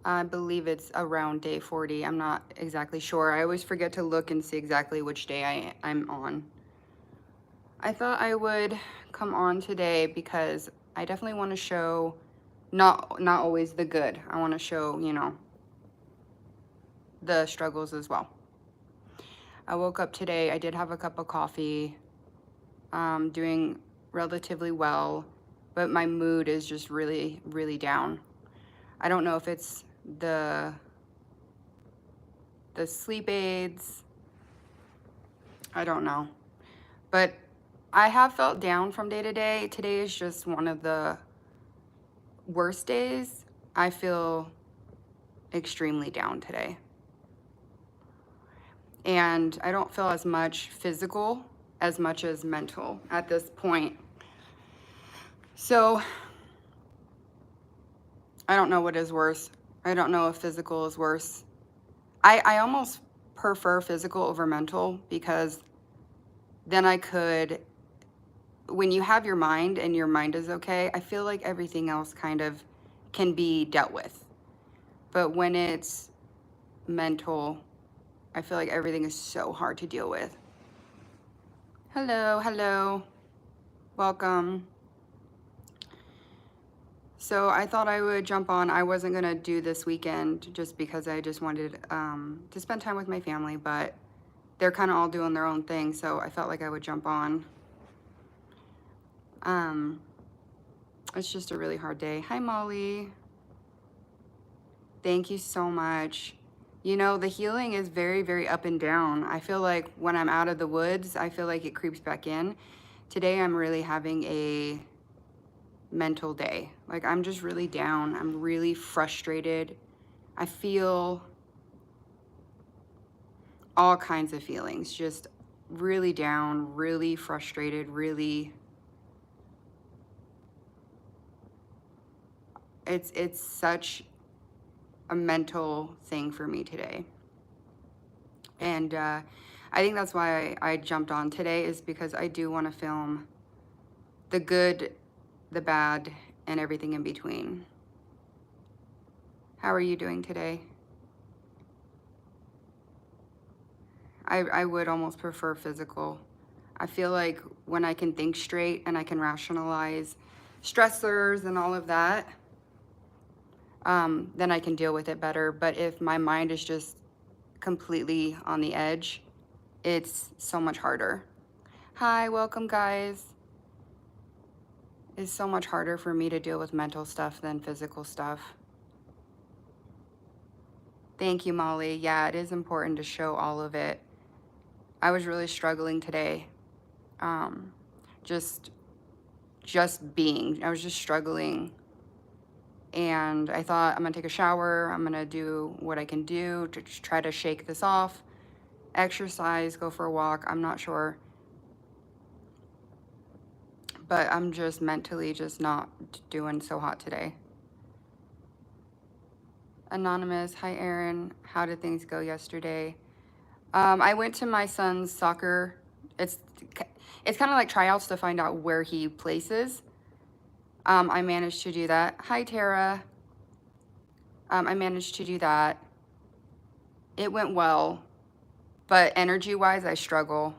I believe it's around day 40. I'm not exactly sure. I always forget to look and see exactly which day I'm on. I thought I would come on today because I definitely want to show not always the good. I want to show, the struggles as well. I woke up today, I did have a cup of coffee, doing relatively well, but my mood is just really, really down. I don't know if it's the sleep aids. I don't know. But I have felt down from day to day. Today is just one of the worst days. I feel extremely down today. And I don't feel as much physical as much as mental at this point. So I don't know what is worse. I don't know if physical is worse. I almost prefer physical over mental because then I could, when you have your mind and your mind is okay, I feel like everything else kind of can be dealt with. But when it's mental, I feel like everything is so hard to deal with. Hello, hello. Welcome. So I thought I would jump on. I wasn't going to do this weekend just because I just wanted to spend time with my family, but they're kind of all doing their own thing, so I felt like I would jump on. It's just a really hard day. Hi, Molly. Thank you so much. You know, the healing is very, very up and down. I feel like when I'm out of the woods, I feel like it creeps back in. Today, I'm really having a mental day. Like, I'm just really down. I'm really frustrated. I feel all kinds of feelings, just really down, really frustrated, really, it's such a mental thing for me today. And I think that's why I jumped on today, is because I do want to film the good, the bad, and everything in between. How are you doing today? I would almost prefer physical. I feel like when I can think straight and I can rationalize stressors and all of that, then I can deal with it better. But if my mind is just completely on the edge, it's so much harder. Hi, welcome guys. It's so much harder for me to deal with mental stuff than physical stuff. Thank you, Molly. Yeah, it is important to show all of it. I was really struggling today. Just being. I was just struggling. And I thought, I'm gonna take a shower. I'm gonna do what I can do to try to shake this off. Exercise, go for a walk. I'm not sure. But I'm just mentally just not doing so hot today. Anonymous, hi Aaron. How did things go yesterday? I went to my son's soccer. It's kind of like tryouts to find out where he places. I managed to do that. Hi Tara. I managed to do that. It went well, but energy-wise, I struggle.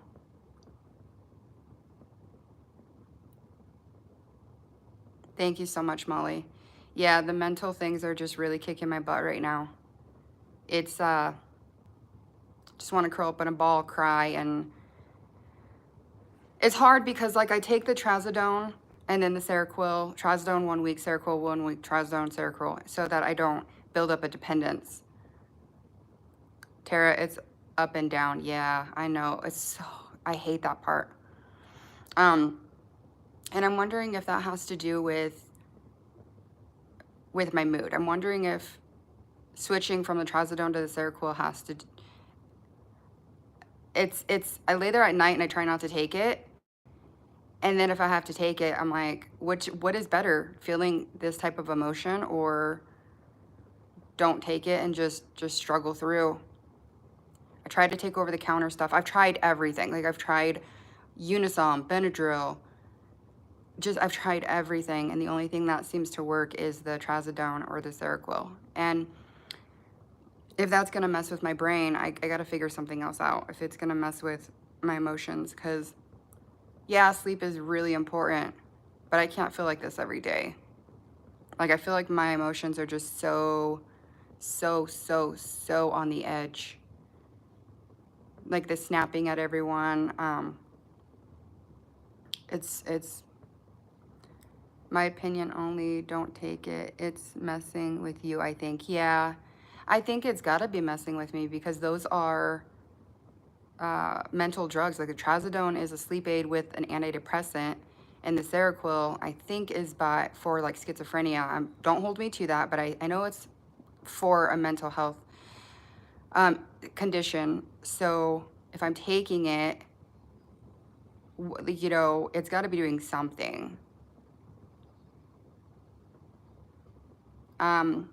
Thank you so much, Molly. Yeah, the mental things are just really kicking my butt right now. It's just want to curl up in a ball, cry, and it's hard because like I take the trazodone and then the Seroquel, trazodone 1 week, Seroquel 1 week, trazodone, Seroquel, so that I don't build up a dependence. Tara, it's up and down. Yeah, I know. I hate that part. And I'm wondering if that has to do with my mood. I'm wondering if switching from the trazodone to the Seroquel has to, I lay there at night and I try not to take it. And then if I have to take it, I'm like, what is better, feeling this type of emotion or don't take it and just struggle through? I tried to take over the counter stuff. I've tried everything. Like I've tried Unisom, Benadryl, I've tried everything. And the only thing that seems to work is the trazodone or the Seroquel. And if that's going to mess with my brain, I got to figure something else out. If it's going to mess with my emotions, because yeah, sleep is really important, but I can't feel like this every day. Like, I feel like my emotions are just so on the edge. Like the snapping at everyone. It's my opinion only. Don't take it. It's messing with you, I think. Yeah, I think it's got to be messing with me, because those are mental drugs. Like the trazodone is a sleep aid with an antidepressant, and the Seroquel, I think, is for like schizophrenia. Don't hold me to that, but I know it's for a mental health condition. So if I'm taking it, you know, it's got to be doing something. I'm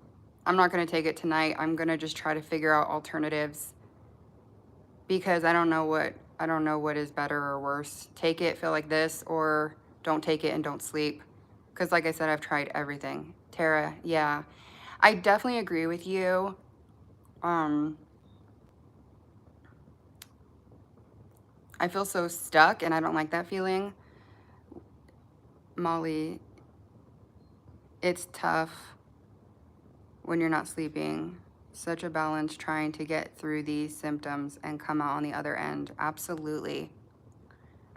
not going to take it tonight. I'm going to just try to figure out alternatives, because I don't know what is better or worse. Take it, feel like this, or don't take it and don't sleep. Because like I said, I've tried everything. Tara, yeah. I definitely agree with you. I feel so stuck, and I don't like that feeling. Molly, it's tough when you're not sleeping. Such a balance trying to get through these symptoms and come out on the other end. Absolutely.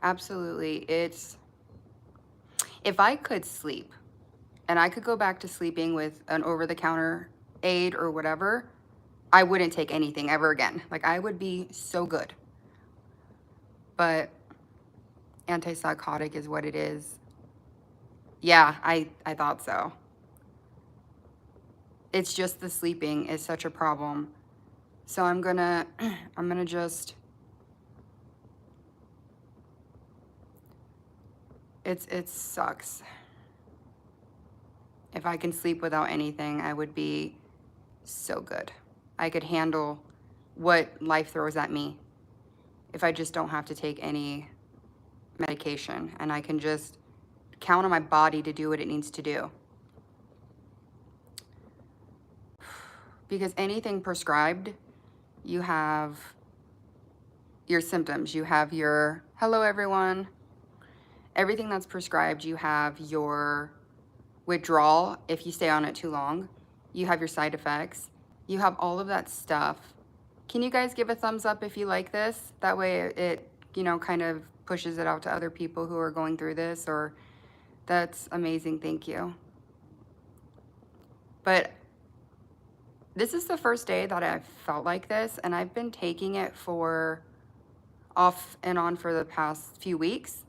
Absolutely. If I could sleep and I could go back to sleeping with an over-the-counter aid or whatever, I wouldn't take anything ever again. Like, I would be so good. But antipsychotic is what it is. Yeah, I thought so. It's just the sleeping is such a problem. So I'm gonna just, it sucks. If I can sleep without anything, I would be so good. I could handle what life throws at me if I just don't have to take any medication, and I can just count on my body to do what it needs to do. Because anything prescribed, you have your symptoms, you have your, hello everyone, everything that's prescribed, you have your withdrawal if you stay on it too long, you have your side effects, you have all of that stuff. Can you guys give a thumbs up if you like this? That way it, you know, kind of pushes it out to other people who are going through this, or that's amazing, thank you. But this is the first day that I've felt like this, and I've been taking it for off and on for the past few weeks.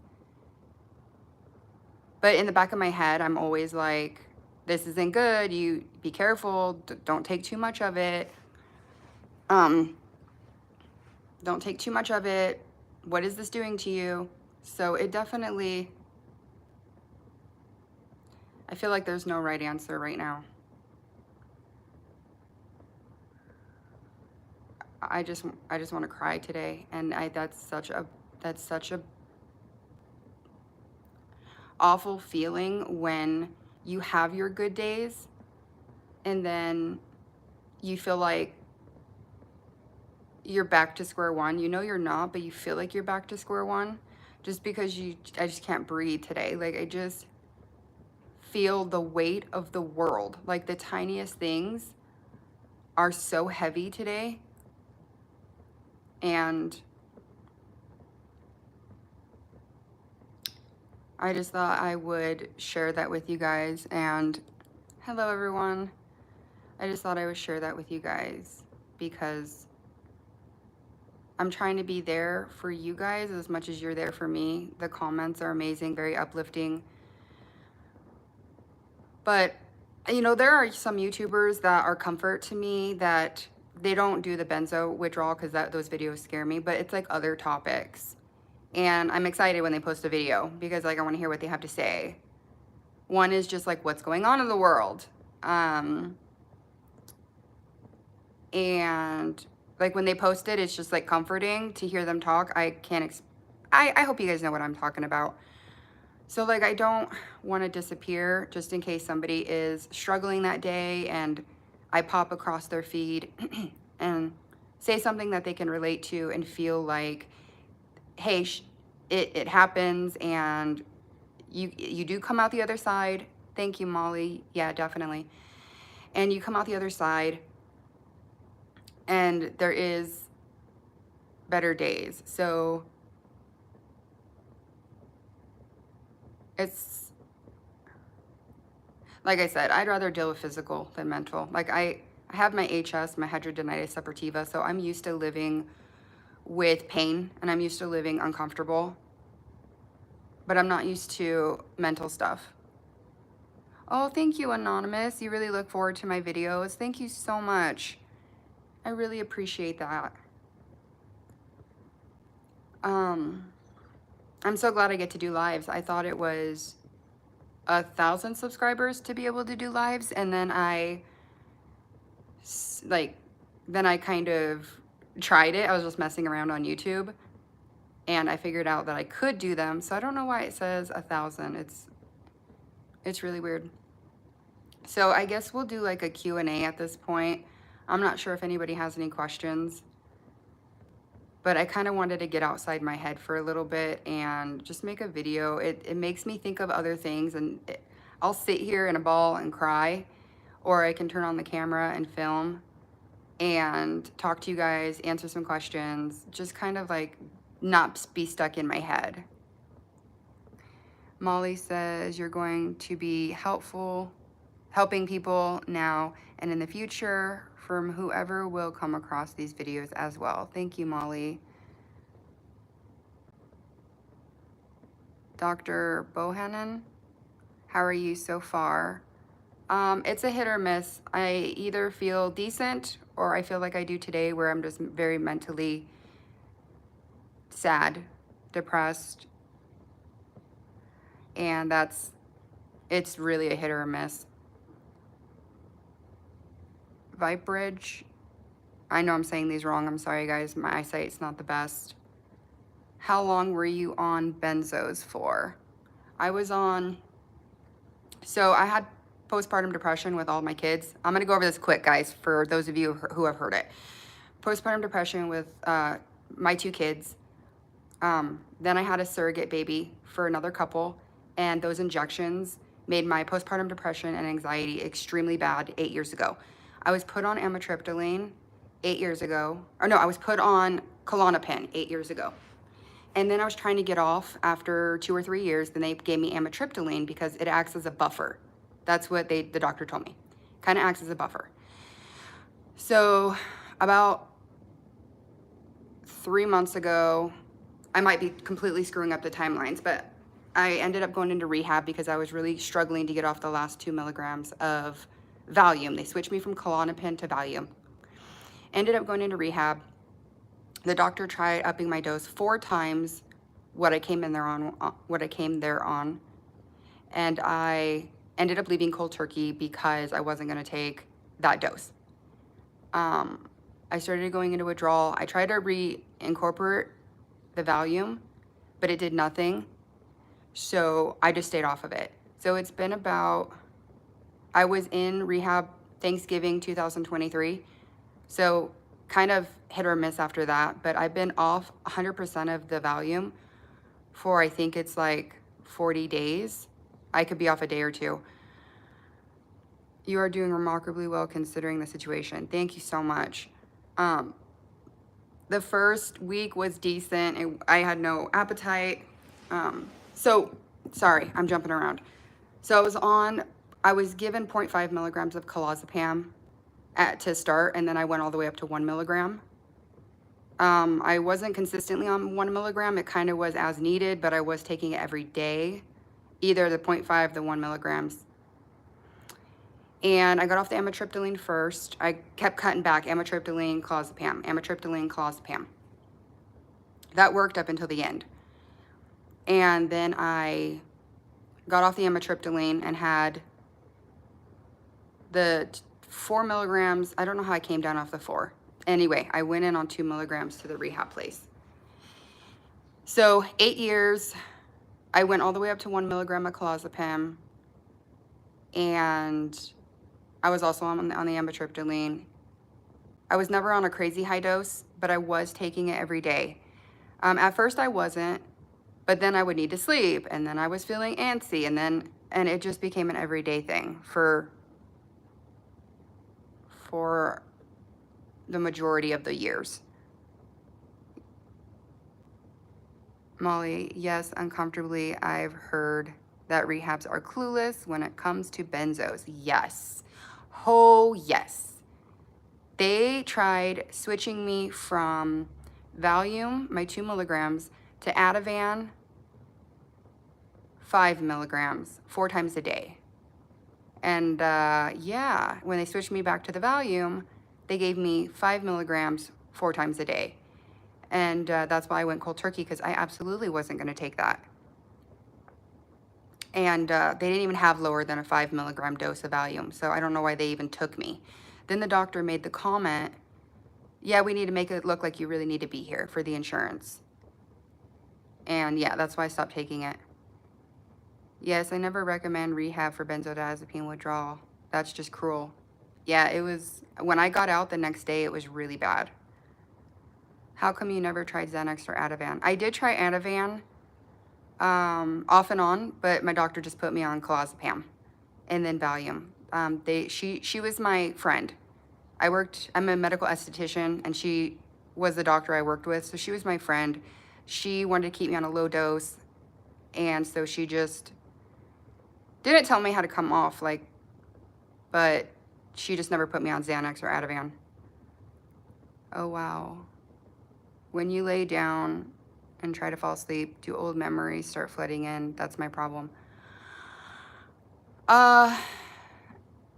But in the back of my head, I'm always like, this isn't good. You be careful. Don't take too much of it. Don't take too much of it. What is this doing to you? So it definitely, I feel like there's no right answer right now. I just want to cry today, and that's such a awful feeling when you have your good days and then you feel like you're back to square one. You know you're not, but you feel like you're back to square one just because I just can't breathe today. Like, I just feel the weight of the world. Like, the tiniest things are so heavy today. And I just thought I would share that with you guys. And hello everyone. I just thought I would share that with you guys because I'm trying to be there for you guys as much as you're there for me. The comments are amazing, very uplifting. But, you know, there are some YouTubers that are comfort to me that they don't do the benzo withdrawal because those videos scare me, but it's like other topics. And I'm excited when they post a video because, like, I want to hear what they have to say. One is just like what's going on in the world. And like when they post it, it's just like comforting to hear them talk. I can't, I hope you guys know what I'm talking about. So like, I don't want to disappear just in case somebody is struggling that day and I pop across their feed. and say something that they can relate to and feel like, hey, it happens, and you do come out the other side. Thank you, Molly. Yeah, definitely. And you come out the other side, and there is better days. So it's, like I said, I'd rather deal with physical than mental. Like I have my HS, my hidradenitis suppurativa, so I'm used to living with pain, and I'm used to living uncomfortable, but I'm not used to mental stuff. Oh, thank you, Anonymous. You really look forward to my videos. Thank you so much. I really appreciate that. I'm so glad I get to do lives. I thought it was 1,000 subscribers to be able to do lives, and then I kind of tried it. I was just messing around on YouTube, and I figured out that I could do them. So I don't know why it says 1,000. It's really weird. So I guess we'll do like a Q&A at this point. I'm not sure if anybody has any questions, but I kind of wanted to get outside my head for a little bit and just make a video. It makes me think of other things, and I'll sit here in a ball and cry, or I can turn on the camera and film and talk to you guys, answer some questions, just kind of like not be stuck in my head. Molly says you're going to be helping people now and in the future from whoever will come across these videos as well. Thank you, Molly. Dr. Bohannon, how are you so far? It's a hit or miss. I either feel decent or I feel like I do today, where I'm just very mentally sad, depressed, and it's really a hit or a miss. Vipebridge, I know I'm saying these wrong. I'm sorry, guys. My eyesight's not the best. How long were you on benzos for? I was on, so I had postpartum depression with all my kids. I'm gonna go over this quick, guys, for those of you who have heard it. Postpartum depression with my 2 kids. Then I had a surrogate baby for another couple, and those injections made my postpartum depression and anxiety extremely bad 8 years ago. I was put on amitriptyline 8 years ago. Or no, I was put on Klonopin 8 years ago. And then I was trying to get off after 2 or 3 years. Then they gave me amitriptyline because it acts as a buffer. That's what the doctor told me. Kind of acts as a buffer. So about 3 months ago, I might be completely screwing up the timelines, but I ended up going into rehab because I was really struggling to get off the last 2 milligrams of Valium. They switched me from Klonopin to Valium. Ended up going into rehab. The doctor tried upping my dose 4 times what I came there on, and I ended up leaving cold turkey because I wasn't going to take that dose. I started going into withdrawal. I tried to reincorporate the Valium, but it did nothing. So I just stayed off of it. So it's been about, I was in rehab Thanksgiving 2023. So kind of hit or miss after that, but I've been off 100% of the Valium for, I think it's like 40 days. I could be off a day or 2. You are doing remarkably well considering the situation. Thank you so much. The first week was decent. I had no appetite. So, sorry, I'm jumping around. So I was given 0.5 milligrams of clozapam to start, and then I went all the way up to 1 milligram. I wasn't consistently on 1 milligram. It kind of was as needed, but I was taking it every day, either the 0.5, the 1 milligrams. And I got off the amitriptyline first. I kept cutting back, amitriptyline, clozapam, amitriptyline, clozapam. That worked up until the end. And then I got off the amitriptyline and had the 4 milligrams. I don't know how I came down off the 4. Anyway, I went in on 2 milligrams to the rehab place. So 8 years, I went all the way up to 1 milligram of clozapam, and I was also on the amitriptyline. I was never on a crazy high dose, but I was taking it every day. At first I wasn't, but then I would need to sleep, and then I was feeling antsy, and it just became an everyday thing for the majority of the years. Molly, yes, uncomfortably, I've heard that rehabs are clueless when it comes to benzos. Yes. Oh, yes. They tried switching me from Valium, my 2 milligrams, to Adavan, 5 milligrams, 4 times a day. And yeah, when they switched me back to the Valium, they gave me 5 milligrams 4 times a day. And that's why I went cold turkey, because I absolutely wasn't going to take that. And they didn't even have lower than a 5 milligram dose of Valium, so I don't know why they even took me. Then the doctor made the comment, yeah, we need to make it look like you really need to be here for the insurance. And yeah, that's why I stopped taking it. Yes, I never recommend rehab for benzodiazepine withdrawal. That's just cruel. Yeah, it was, when I got out the next day, it was really bad. How come you never tried Xanax or Adavan? I did try Adavan, off and on, but my doctor just put me on clozapam and then Valium. She was my friend. I'm a medical esthetician, and she was the doctor I worked with, so she was my friend. She wanted to keep me on a low dose, and so she just didn't tell me how to come off, but she just never put me on Xanax or Ativan. Oh, wow. When you lay down and try to fall asleep, do old memories start flooding in? That's my problem.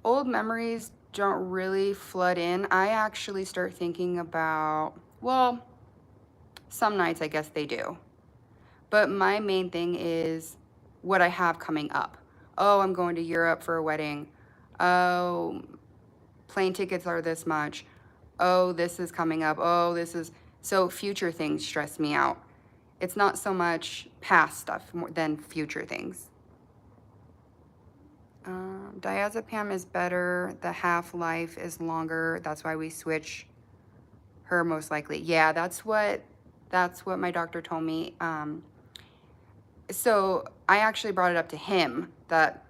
Old memories don't really flood in. I actually start thinking about, well, some nights I guess they do. But my main thing is what I have coming up. Oh, I'm going to Europe for a wedding. Oh, plane tickets are this much. Oh, this is coming up. Oh, this is... So future things stress me out. It's not so much past stuff more than future things. Diazepam is better. The half-life is longer. That's why we switch her most likely. Yeah, that's what my doctor told me. So I actually brought it up to him that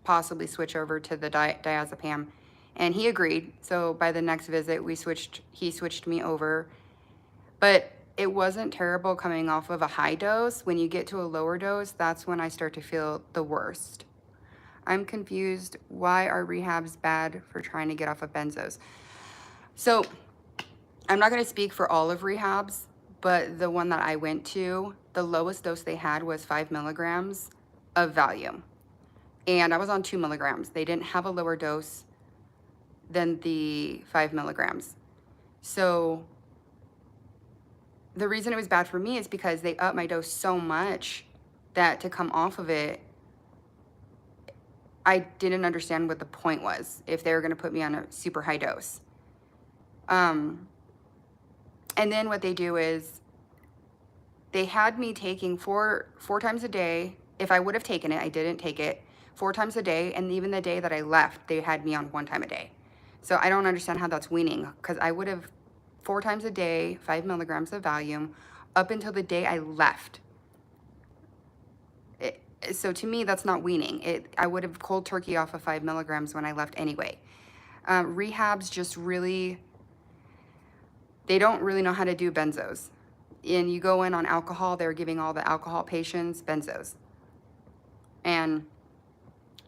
possibly switch over to the diazepam, and he agreed. So by the next visit, he switched me over. But it wasn't terrible coming off of a high dose. When you get to a lower dose, that's when I start to feel the worst. I'm confused. Why are rehabs bad for trying to get off of benzos? So I'm not going to speak for all of rehabs, but the one that I went to, the lowest dose they had was 5 milligrams of Valium. And I was on 2 milligrams. They didn't have a lower dose than the 5 milligrams. So the reason it was bad for me is because they upped my dose so much that to come off of it, I didn't understand what the point was if they were going to put me on a super high dose. And then what they do is they had me taking four times a day. If I would have taken it, I didn't take it, 4 times a day. And even the day that I left, they had me on 1 time a day. So I don't understand how that's weaning, because I would have 4 times a day, 5 milligrams of Valium up until the day I left. So to me, that's not weaning. I would have cold turkey off of 5 milligrams when I left anyway. Rehabs just really, they don't really know how to do benzos. And you go in on alcohol, they're giving all the alcohol patients benzos. And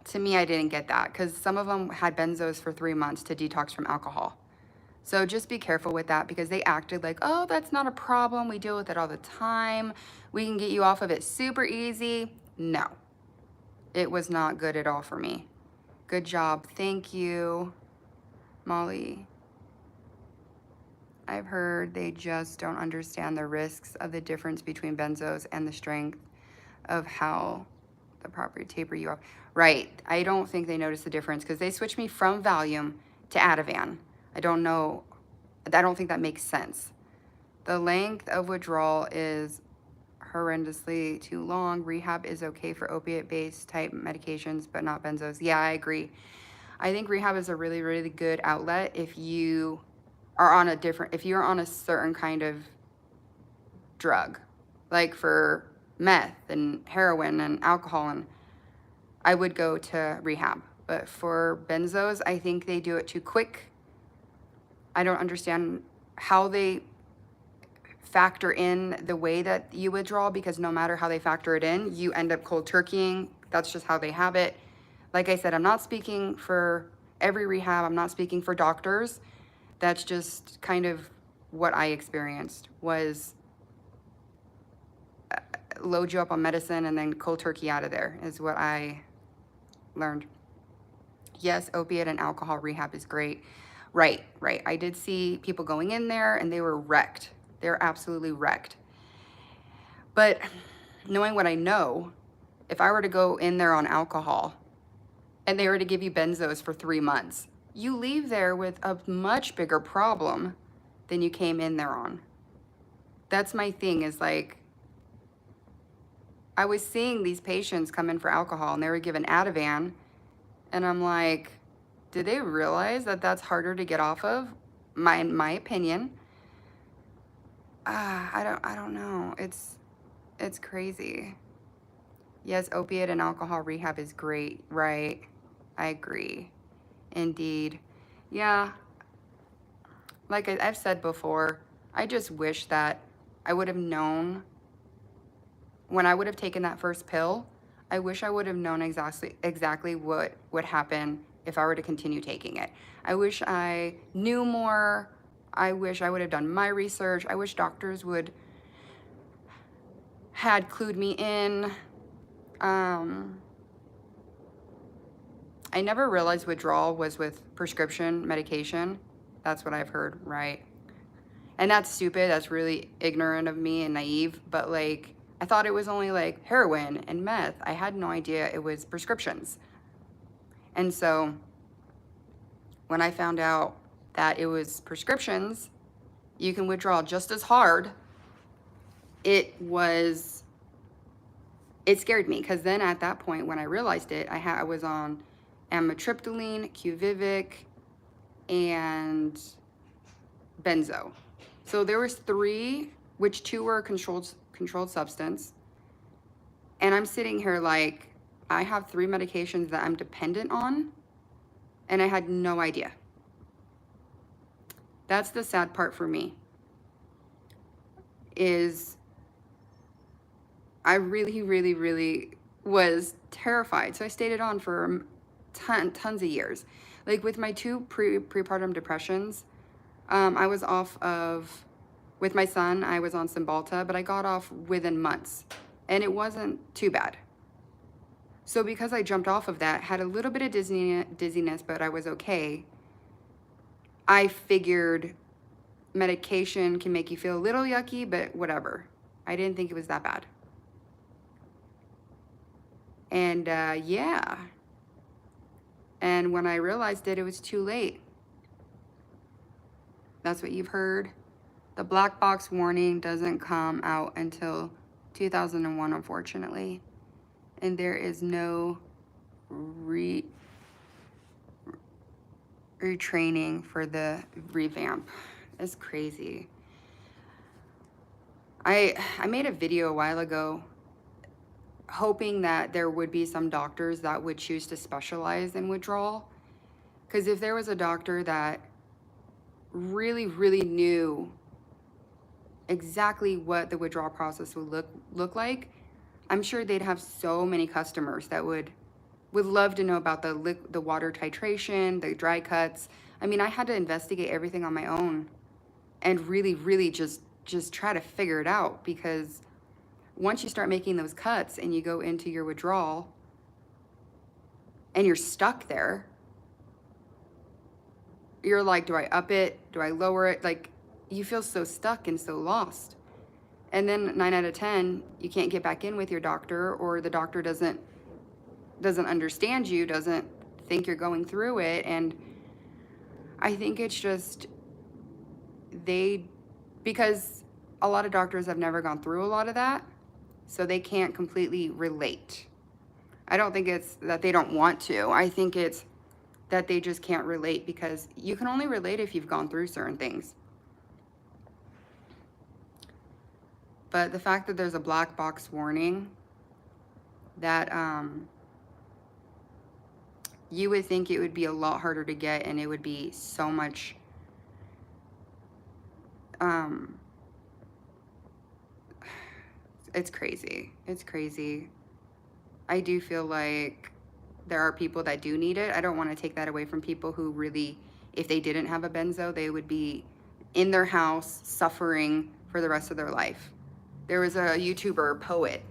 to me, I didn't get that, because some of them had benzos for 3 months to detox from alcohol. So just be careful with that, because they acted like, oh, that's not a problem. We deal with it all the time. We can get you off of it super easy. No, it was not good at all for me. Good job. Thank you, Molly. I've heard they just don't understand the risks of the difference between benzos and the strength of how the proper taper you off. Right. I don't think they noticed the difference, because they switched me from Valium to Adavan. I don't know. I don't think that makes sense. The length of withdrawal is horrendously too long. Rehab is okay for opiate-based type medications, but not benzos. Yeah, I agree. I think rehab is a really, really good outlet if you are on a different, if you're on a certain kind of drug, like for meth and heroin and alcohol, and I would go to rehab. But for benzos, I think they do it too quick. I don't understand how they factor in the way that you withdraw, because no matter how they factor it in, you end up cold turkeying. That's just how they have it. Like I said, I'm not speaking for every rehab. I'm not speaking for doctors. That's just kind of what I experienced, was load you up on medicine and then cold turkey out of there, is what I learned. Yes, opiate and alcohol rehab is great. Right. I did see people going in there and they were wrecked. They're absolutely wrecked. But knowing what I know, if I were to go in there on alcohol and they were to give you benzos for 3 months, you leave there with a much bigger problem than you came in there on. That's my thing, is like, I was seeing these patients come in for alcohol and they were given Adavan, and I'm like, did they realize that that's harder to get off of? In my opinion. I don't know. It's crazy. Yes, opiate and alcohol rehab is great, right? I agree. Indeed. Yeah, like I've said before, I just wish that I would have known when I would have taken that first pill. I wish I would have known exactly what would happen if I were to continue taking it. I wish I knew more. I wish I would have done my research. I wish doctors would had clued me in. I never realized withdrawal was with prescription medication. That's what I've heard, right? And that's stupid. That's really ignorant of me and naive. But like, I thought it was only like heroin and meth. I had no idea it was prescriptions. And so when I found out that it was prescriptions, you can withdraw just as hard. It scared me, because then at that point when I realized it, I was on amitriptyline, Qvivic, and Benzo. So there was 3, which 2 were controlled substance. And I'm sitting here like, I have 3 medications that I'm dependent on, and I had no idea. That's the sad part for me, is I really was terrified. So I stayed it on for tons of years. Like with my 2 prepartum depressions, I was off of, with my son, I was on Cymbalta, but I got off within months, and it wasn't too bad. So because I jumped off of that, had a little bit of dizziness, but I was okay, I figured medication can make you feel a little yucky, but whatever. I didn't think it was that bad. And yeah. And when I realized it was too late. That's what you've heard. The black box warning doesn't come out until 2001, unfortunately. And there is no retraining for the revamp. It's crazy. I made a video a while ago hoping that there would be some doctors that would choose to specialize in withdrawal. Because if there was a doctor that really knew exactly what the withdrawal process would look like, I'm sure they'd have so many customers that would love to know about the water titration, the dry cuts. I mean, I had to investigate everything on my own and really just try to figure it out, because once you start making those cuts and you go into your withdrawal and you're stuck there, you're like, do I up it? Do I lower it? Like, you feel so stuck and so lost. And then 9 out of 10, you can't get back in with your doctor, or the doctor doesn't understand you, doesn't think you're going through it. And I think it's just because a lot of doctors have never gone through a lot of that, so they can't completely relate. I don't think it's that they don't want to. I think it's that they just can't relate, because you can only relate if you've gone through certain things. But the fact that there's a black box warning, that you would think it would be a lot harder to get, and it would be so much it's crazy. It's crazy. I do feel like there are people that do need it. I don't want to take that away from people who really, if they didn't have a benzo, they would be in their house suffering for the rest of their life. There was a YouTuber, Poet,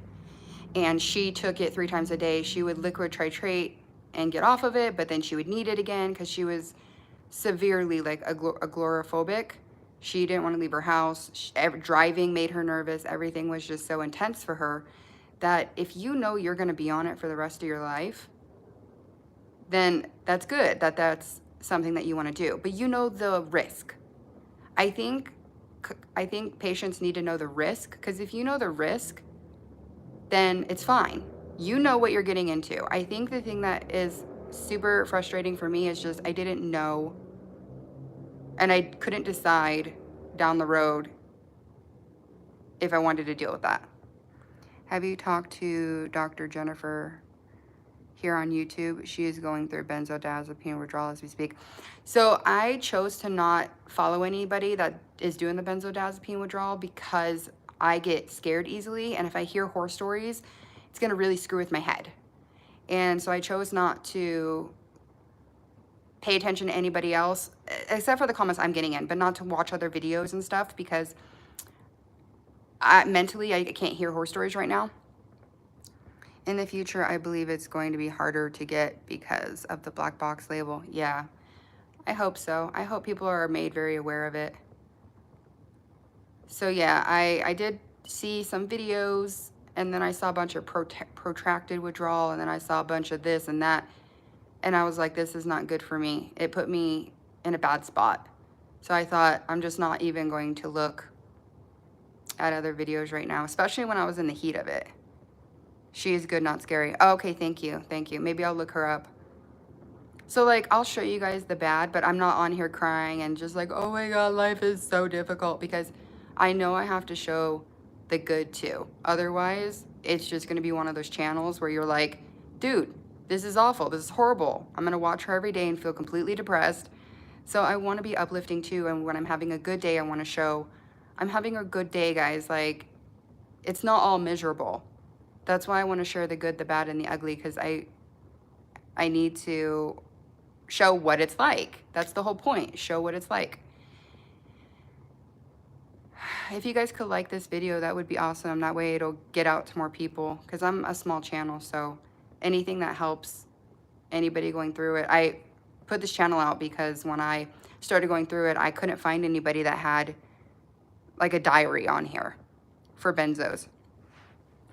and she took it 3 times a day. She would liquid titrate and get off of it, but then she would need it again because she was severely like agoraphobic. She didn't want to leave her house. Driving made her nervous. Everything was just so intense for her that if you know you're going to be on it for the rest of your life, then that's good. That's something that you want to do. But you know the risk. I think patients need to know the risk, because if you know the risk, then it's fine. You know what you're getting into. I think the thing that is super frustrating for me is just I didn't know, and I couldn't decide down the road if I wanted to deal with that. Have you talked to Dr. Jennifer here on YouTube? She is going through benzodiazepine withdrawal as we speak. So I chose to not follow anybody that is doing the benzodiazepine withdrawal because I get scared easily, and if I hear horror stories, it's going to really screw with my head. And so I chose not to pay attention to anybody else, except for the comments I'm getting in, but not to watch other videos and stuff, because mentally I can't hear horror stories right now. In the future, I believe it's going to be harder to get because of the black box label. Yeah, I hope so. I hope people are made very aware of it. So yeah, I did see some videos, and then I saw a bunch of protracted withdrawal, and then I saw a bunch of this and that, and I was like, this is not good for me. It put me in a bad spot. So I thought, I'm just not even going to look at other videos right now, especially when I was in the heat of it. She is good, not scary. Oh, okay, thank you. Thank you. Maybe I'll look her up. So, like, I'll show you guys the bad, but I'm not on here crying and just like, oh my God, life is so difficult, because I know I have to show the good too. Otherwise, it's just going to be one of those channels where you're like, dude, this is awful. This is horrible. I'm going to watch her every day and feel completely depressed. So I want to be uplifting too. And when I'm having a good day, I want to show I'm having a good day, guys. Like, it's not all miserable. That's why I want to share the good, the bad, and the ugly, because I need to show what it's like. That's the whole point. Show what it's like. If you guys could like this video, that would be awesome. That way it'll get out to more people, because I'm a small channel, so anything that helps anybody going through it. I put this channel out because when I started going through it, I couldn't find anybody that had like a diary on here for benzos.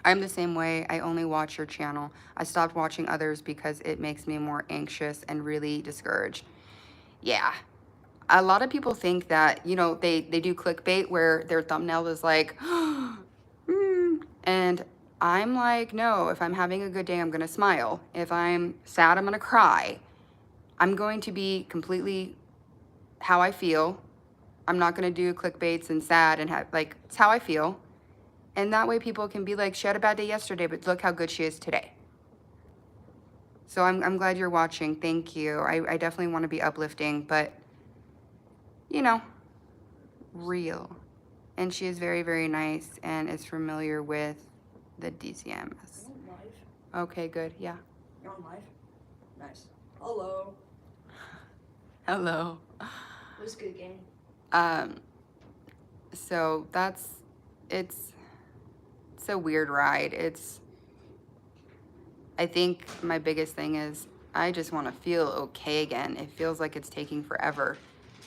I'm the same way. I only watch your channel. I stopped watching others because it makes me more anxious and really discouraged. Yeah. A lot of people think that, you know, they do clickbait where their thumbnail is like, and I'm like, no, if I'm having a good day, I'm going to smile. If I'm sad, I'm going to cry. I'm going to be completely how I feel. I'm not going to do clickbaits and sad and like, it's how I feel. And that way people can be like, she had a bad day yesterday, but look how good she is today. So I'm glad you're watching. Thank you. I definitely want to be uplifting, but, you know, real. And she is very, very nice and is familiar with the DCMS. Okay, good. Yeah. You're on live? Nice. Hello. Hello. What's good, gang? So it's a weird ride. I think my biggest thing is I just want to feel okay again. It feels like it's taking forever.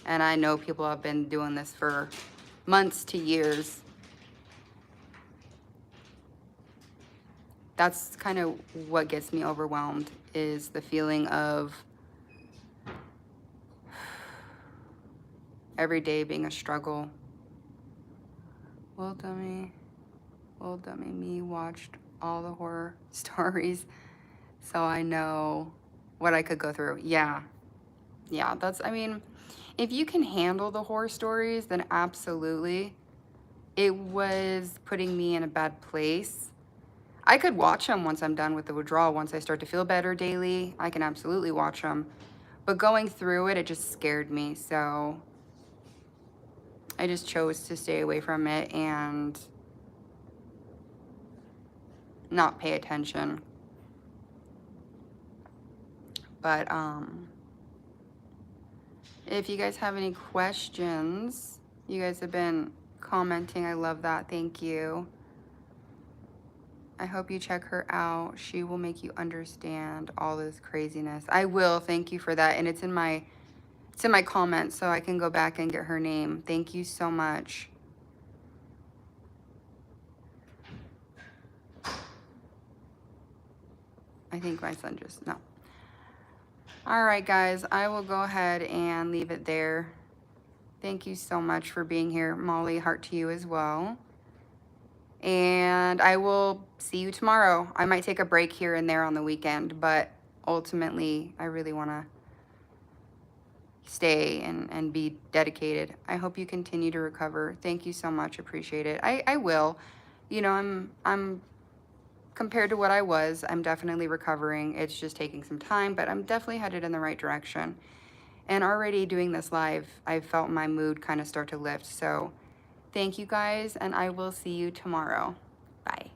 And I know people have been doing this for months to years. That's kind of what gets me overwhelmed, is the feeling of every day being a struggle. Well, dummy, me watched all the horror stories, so I know what I could go through. Yeah, Yeah, that's, I mean, if you can handle the horror stories, then absolutely. It was putting me in a bad place. I could watch them once I'm done with the withdrawal. Once I start to feel better daily, I can absolutely watch them. But going through it, it just scared me. So I just chose to stay away from it and not pay attention. But if you guys have any questions, you guys have been commenting. I love that. Thank you. I hope you check her out. She will make you understand all this craziness. I will. Thank you for that. And it's in my comments, so I can go back and get her name. Thank you so much. I think my son just, no. All right, guys, I will go ahead and leave it there. Thank you so much for being here. Molly, heart to you as well. And I will see you tomorrow. I might take a break here and there on the weekend, but ultimately, I really want to stay and be dedicated. I hope you continue to recover. Thank you so much. Appreciate it. I will. You know, I'm compared to what I was, I'm definitely recovering. It's just taking some time, but I'm definitely headed in the right direction. And already doing this live, I felt my mood kind of start to lift. So thank you guys, and I will see you tomorrow. Bye.